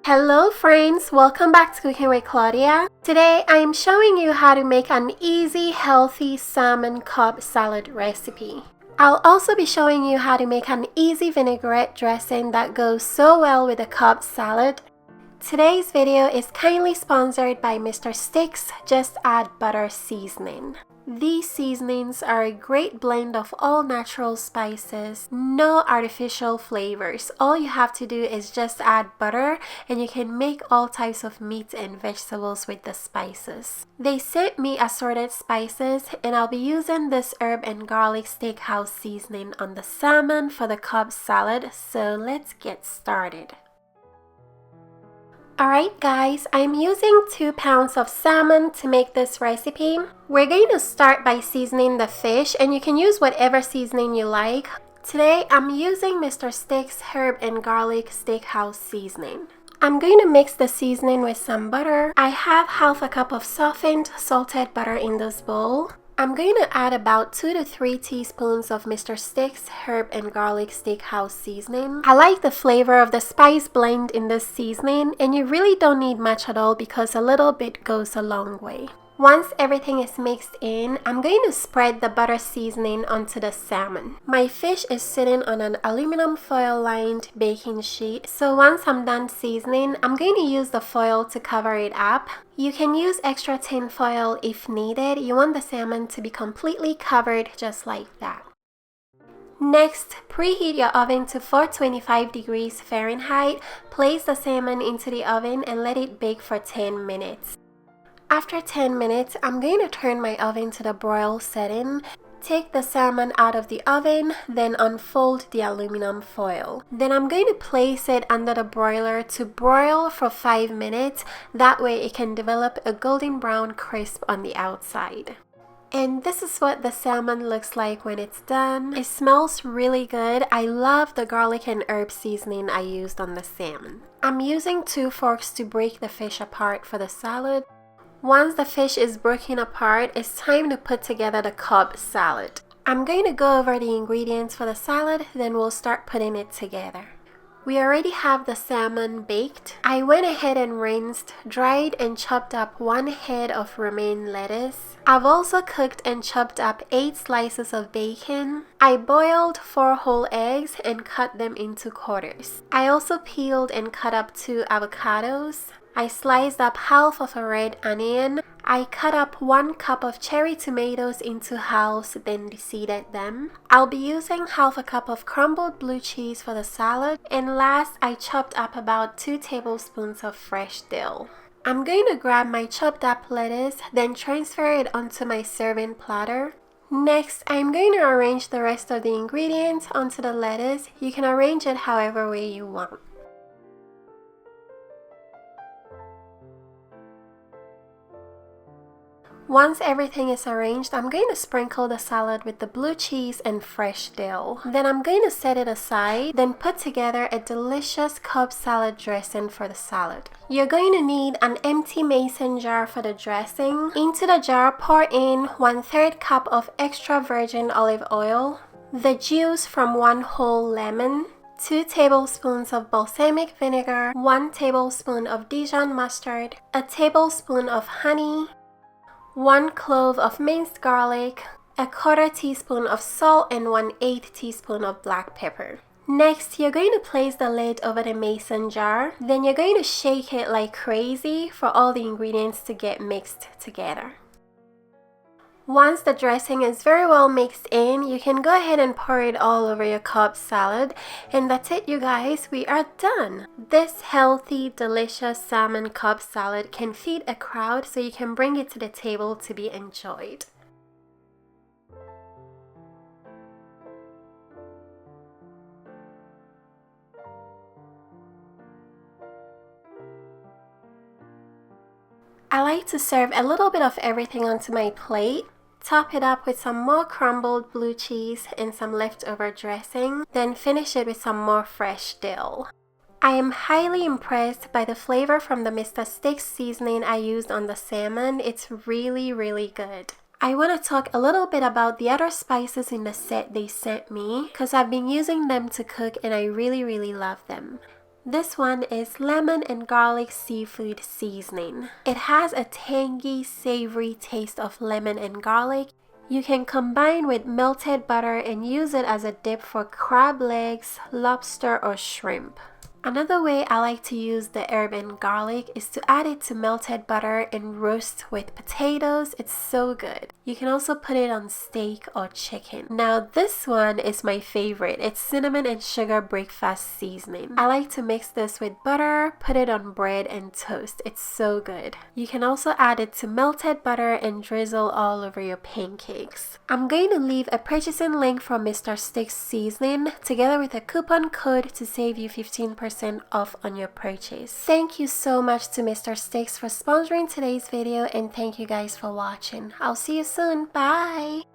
Hello friends, welcome back to Cooking with Claudia. Today I am showing you how to make an easy, healthy salmon Cobb salad recipe. I'll also be showing you how to make an easy vinaigrette dressing that goes so well with a Cobb salad. Today's video is kindly sponsored by Mr. Sticks Just Add Butter seasoning. These seasonings are a great blend of all natural spices, no artificial flavors. All you have to do is just add butter and you can make all types of meat and vegetables with the spices. They sent me assorted spices and I'll be using this herb and garlic steakhouse seasoning on the salmon for the Cobb salad, so let's get started. Alright guys, I'm using 2 pounds of salmon to make this recipe. We're going to start by seasoning the fish and you can use whatever seasoning you like. Today I'm using Mr. Sticks herb and garlic steakhouse seasoning. I'm going to mix the seasoning with some butter. I have half a cup of softened salted butter in this bowl. I'm going to add about 2 to 3 teaspoons of Mr. Sticks herb and garlic steakhouse seasoning. I like the flavor of the spice blend in this seasoning, and you really don't need much at all because a little bit goes a long way. Once everything is mixed in, I'm going to spread the butter seasoning onto the salmon. My fish is sitting on an aluminum foil lined baking sheet, so once I'm done seasoning, I'm going to use the foil to cover it up. You can use extra tin foil if needed. You want the salmon to be completely covered just like that. Next, preheat your oven to 425 degrees Fahrenheit. Place the salmon into the oven and let it bake for 10 minutes. After 10 minutes, I'm going to turn my oven to the broil setting. Take the salmon out of the oven, then unfold the aluminum foil. Then I'm going to place it under the broiler to broil for 5 minutes. That way it can develop a golden brown crisp on the outside. And this is what the salmon looks like when it's done. It smells really good. I love the garlic and herb seasoning I used on the salmon. I'm using 2 forks to break the fish apart for the salad. Once the fish is broken apart, it's time to put together the Cobb salad. I'm going to go over the ingredients for the salad, then we'll start putting it together. We already have the salmon baked. I went ahead and rinsed, dried and chopped up 1 head of romaine lettuce. I've also cooked and chopped up 8 slices of bacon. I boiled 4 whole eggs and cut them into quarters. I also peeled and cut up 2 avocados. I sliced up half of a red onion. I cut up 1 cup of cherry tomatoes into halves, then deseeded them. I'll be using half a cup of crumbled blue cheese for the salad. And last, I chopped up about 2 tablespoons of fresh dill. I'm going to grab my chopped up lettuce, then transfer it onto my serving platter. Next, I'm going to arrange the rest of the ingredients onto the lettuce. You can arrange it however way you want. Once everything is arranged, I'm going to sprinkle the salad with the blue cheese and fresh dill. Then I'm going to set it aside, then put together a delicious Cobb salad dressing for the salad. You're going to need an empty mason jar for the dressing. Into the jar, pour in 1/3 cup of extra virgin olive oil, the juice from 1 whole lemon, 2 tablespoons of balsamic vinegar, 1 tablespoon of Dijon mustard, a tablespoon of honey, 1 clove of minced garlic, a 1/4 teaspoon of salt, and 1/8 teaspoon of black pepper. Next, you're going to place the lid over the mason jar. Then you're going to shake it like crazy for all the ingredients to get mixed together. Once the dressing is very well mixed in, you can go ahead and pour it all over your Cobb salad. And that's it, you guys. We are done. This healthy, delicious salmon Cobb salad can feed a crowd, so you can bring it to the table to be enjoyed. I like to serve a little bit of everything onto my plate. Top it up with some more crumbled blue cheese and some leftover dressing, then finish it with some more fresh dill. I am highly impressed by the flavor from the Mr. Sticks seasoning I used on the salmon. It's really, really good. I want to talk a little bit about the other spices in the set they sent me because I've been using them to cook and I really love them. This one is lemon and garlic seafood seasoning. It has a tangy, savory taste of lemon and garlic. You can combine with melted butter and use it as a dip for crab legs, lobster, or shrimp. Another way I like to use the herb and garlic is to add it to melted butter and roast with potatoes. It's so good. You can also put it on steak or chicken. Now this one is my favorite. It's cinnamon and sugar breakfast seasoning. I like to mix this with butter, put it on bread and toast. It's so good. You can also add it to melted butter and drizzle all over your pancakes. I'm going to leave a purchasing link for Mr. Stick's seasoning together with a coupon code to save you 15% off on your purchase. Thank you so much to Mr. Sticks for sponsoring today's video, and thank you guys for watching. I'll see you soon. Bye!